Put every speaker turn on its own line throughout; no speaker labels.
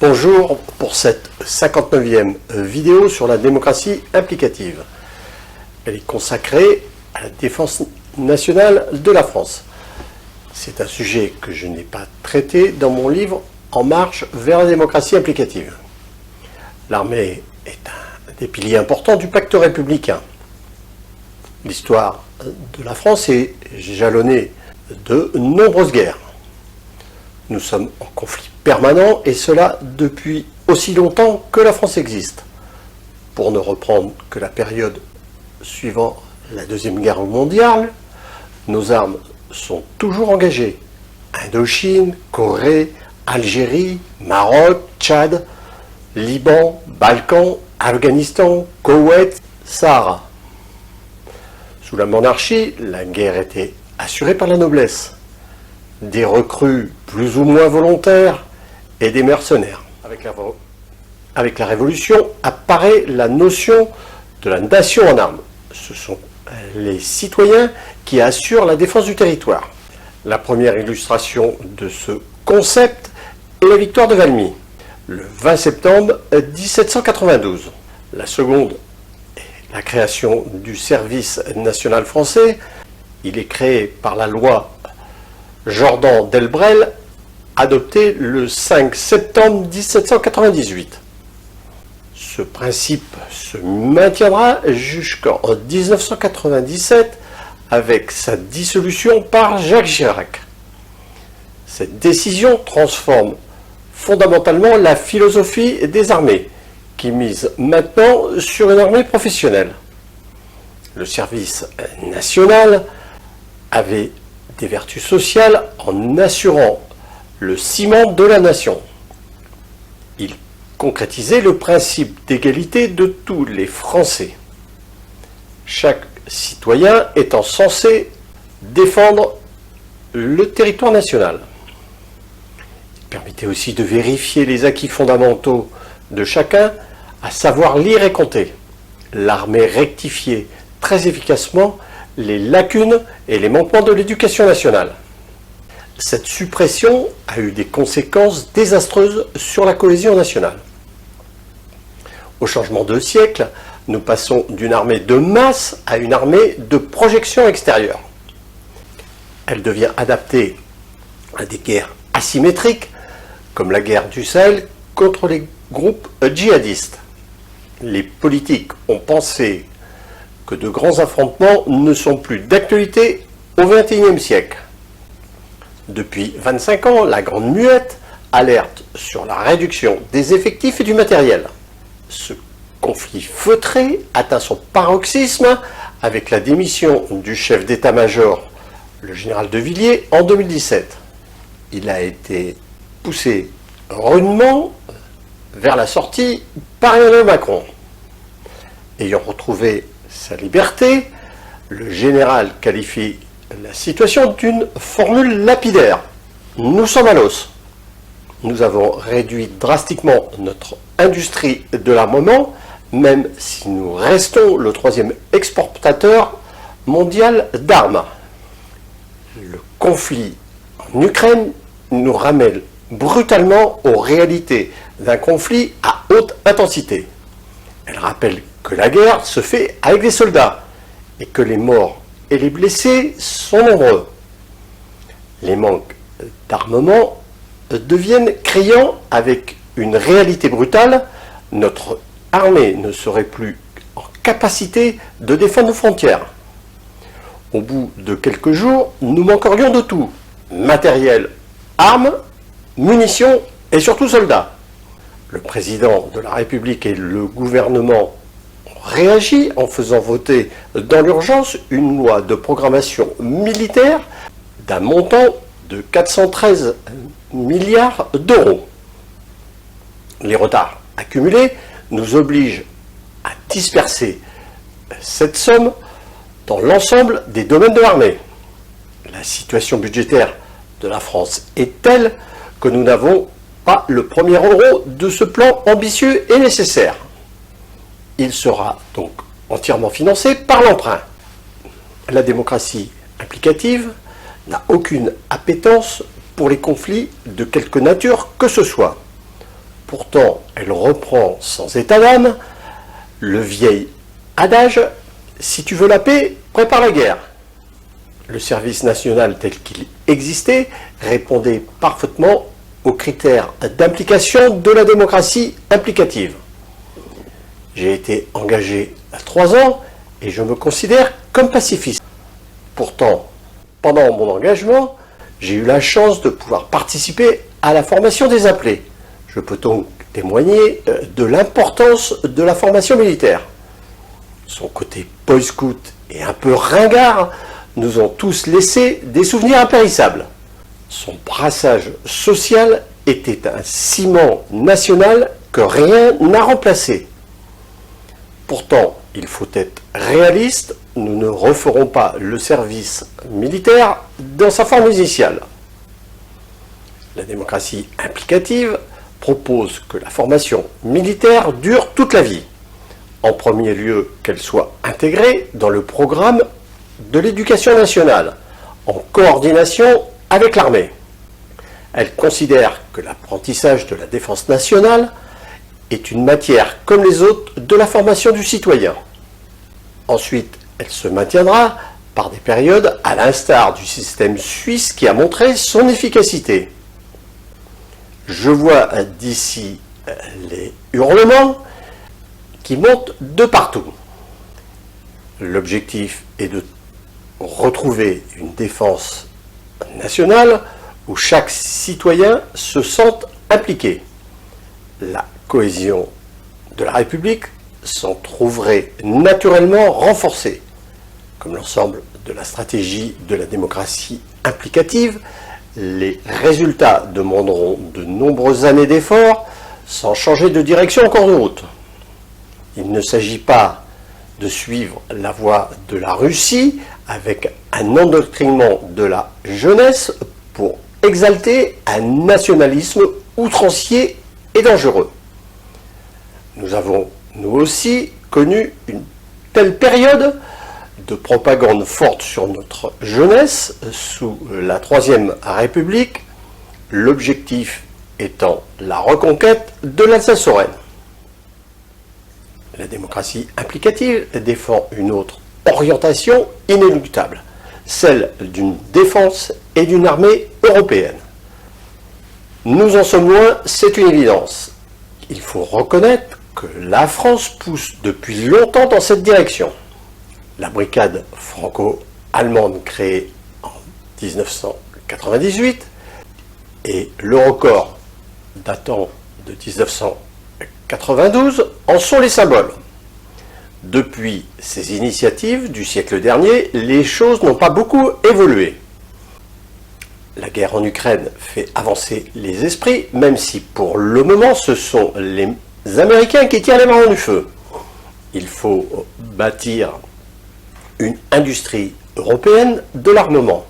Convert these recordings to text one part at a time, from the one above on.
Bonjour pour cette 59e vidéo sur la démocratie implicative. Elle est consacrée à la défense nationale de la France. C'est un sujet que je n'ai pas traité dans mon livre « En marche vers la démocratie implicative ». L'armée est un des piliers importants du pacte républicain. L'histoire de la France est jalonnée de nombreuses guerres. Nous sommes en conflit permanent, et cela depuis aussi longtemps que la France existe. Pour ne reprendre que la période suivant la Deuxième Guerre mondiale, nos armes sont toujours engagées. Indochine, Corée, Algérie, Maroc, Tchad, Liban, Balkans, Afghanistan, Koweït, Sahara. Sous la monarchie, la guerre était assurée par la noblesse. Des recrues plus ou moins volontaires et des mercenaires. Avec la Révolution apparaît la notion de la nation en armes. Ce sont les citoyens qui assurent la défense du territoire. La première illustration de ce concept est la victoire de Valmy, le 20 septembre 1792. La seconde est la création du service national français. Il est créé par la loi Jordan-Delbrel, adopté le 5 septembre 1798. Ce principe se maintiendra jusqu'en 1997 avec sa dissolution par Jacques Chirac. Cette décision transforme fondamentalement la philosophie des armées, qui mise maintenant sur une armée professionnelle. Le service national avait des vertus sociales en assurant le ciment de la nation. Il concrétisait le principe d'égalité de tous les Français, chaque citoyen étant censé défendre le territoire national. Il permettait aussi de vérifier les acquis fondamentaux de chacun, à savoir lire et compter. L'armée rectifiait très efficacement les lacunes et les manquements de l'éducation nationale. Cette suppression a eu des conséquences désastreuses sur la cohésion nationale. Au changement de siècle, nous passons d'une armée de masse à une armée de projection extérieure. Elle devient adaptée à des guerres asymétriques, comme la guerre du Sahel contre les groupes djihadistes. Les politiques ont pensé que de grands affrontements ne sont plus d'actualité au XXIe siècle. Depuis 25 ans, la Grande Muette alerte sur la réduction des effectifs et du matériel. Ce conflit feutré atteint son paroxysme avec la démission du chef d'état-major, le général de Villiers, en 2017. Il a été poussé rudement vers la sortie par Emmanuel Macron. Ayant retrouvé sa liberté, le général qualifie la situation d'une formule lapidaire. Nous sommes à l'os. Nous avons réduit drastiquement notre industrie de l'armement, même si nous restons le troisième exportateur mondial d'armes. Le conflit en Ukraine nous ramène brutalement aux réalités d'un conflit à haute intensité. Elle rappelle que la guerre se fait avec des soldats et que les morts et les blessés sont nombreux. Les manques d'armement deviennent criants avec une réalité brutale. Notre armée ne serait plus en capacité de défendre nos frontières. Au bout de quelques jours, nous manquerions de tout: matériel, armes, munitions et surtout soldats. Le président de la République et le gouvernement ont réagi en faisant voter dans l'urgence une loi de programmation militaire d'un montant de 413 milliards d'euros. Les retards accumulés nous obligent à disperser cette somme dans l'ensemble des domaines de l'armée. La situation budgétaire de la France est telle que nous n'avons pas le premier euro de ce plan ambitieux et nécessaire. Il sera donc entièrement financé par l'emprunt. La démocratie implicative n'a aucune appétence pour les conflits de quelque nature que ce soit. Pourtant, elle reprend sans état d'âme le vieil adage « Si tu veux la paix, prépare la guerre ». Le service national tel qu'il existait répondait parfaitement aux critères d'implication de la démocratie implicative. J'ai été engagé à 3 ans et je me considère comme pacifiste. Pourtant, pendant mon engagement, j'ai eu la chance de pouvoir participer à la formation des appelés. Je peux donc témoigner de l'importance de la formation militaire. Son côté boy scout et un peu ringard nous ont tous laissé des souvenirs impérissables. Son brassage social était un ciment national que rien n'a remplacé. Pourtant, il faut être réaliste, nous ne referons pas le service militaire dans sa forme initiale. La démocratie implicative propose que la formation militaire dure toute la vie. En premier lieu, qu'elle soit intégrée dans le programme de l'éducation nationale, en coordination avec l'armée. Elle considère que l'apprentissage de la défense nationale est une matière comme les autres de la formation du citoyen. Ensuite, elle se maintiendra par des périodes à l'instar du système suisse qui a montré son efficacité. Je vois d'ici les hurlements qui montent de partout. L'objectif est de retrouver une défense nationale où chaque citoyen se sente impliqué. La cohésion de la République s'en trouverait naturellement renforcée. Comme l'ensemble de la stratégie de la démocratie implicative, les résultats demanderont de nombreuses années d'efforts sans changer de direction en cours de route. Il ne s'agit pas de suivre la voie de la Russie avec un endoctrinement de la jeunesse pour exalter un nationalisme outrancier et dangereux. Nous avons, nous aussi, connu une telle période de propagande forte sur notre jeunesse sous la Troisième République, l'objectif étant la reconquête de l'Alsace-Lorraine. La démocratie implicative défend une autre orientation inéluctable, celle d'une défense et d'une armée européenne. Nous en sommes loin, c'est une évidence. Il faut reconnaître que la France pousse depuis longtemps dans cette direction. La brigade franco-allemande créée en 1998 et l'Eurocorps datant de 1992 en sont les symboles. Depuis ces initiatives du siècle dernier, les choses n'ont pas beaucoup évolué. La guerre en Ukraine fait avancer les esprits, même si pour le moment ce sont les Américains qui tirent les marrons du feu. Il faut bâtir une industrie européenne de l'armement.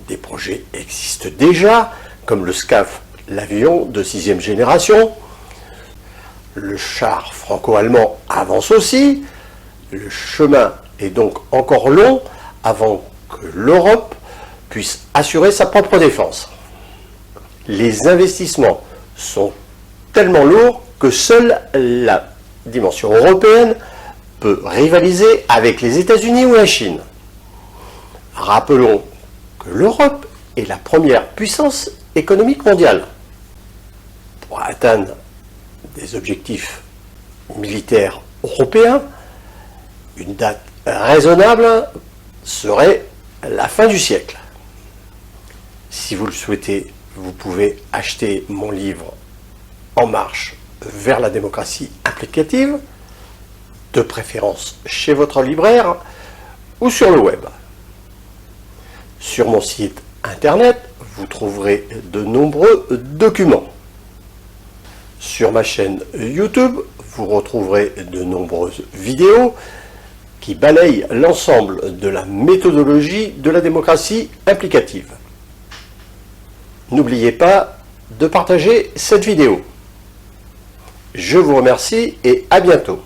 Des projets existent déjà, comme le SCAF, l'avion de 6e génération. Le char franco-allemand avance aussi. Le chemin est donc encore long avant que l'Europe puisse assurer sa propre défense. Les investissements sont tellement lourds que seule la dimension européenne peut rivaliser avec les États-Unis ou la Chine. Rappelons que l'Europe est la première puissance économique mondiale. Pour atteindre des objectifs militaires européens, une date raisonnable serait la fin du siècle. Si vous le souhaitez, vous pouvez acheter mon livre En marche vers la démocratie implicative, de préférence chez votre libraire ou sur le web. Sur mon site internet, vous trouverez de nombreux documents. Sur ma chaîne YouTube, vous retrouverez de nombreuses vidéos qui balayent l'ensemble de la méthodologie de la démocratie implicative. N'oubliez pas de partager cette vidéo. Je vous remercie et à bientôt.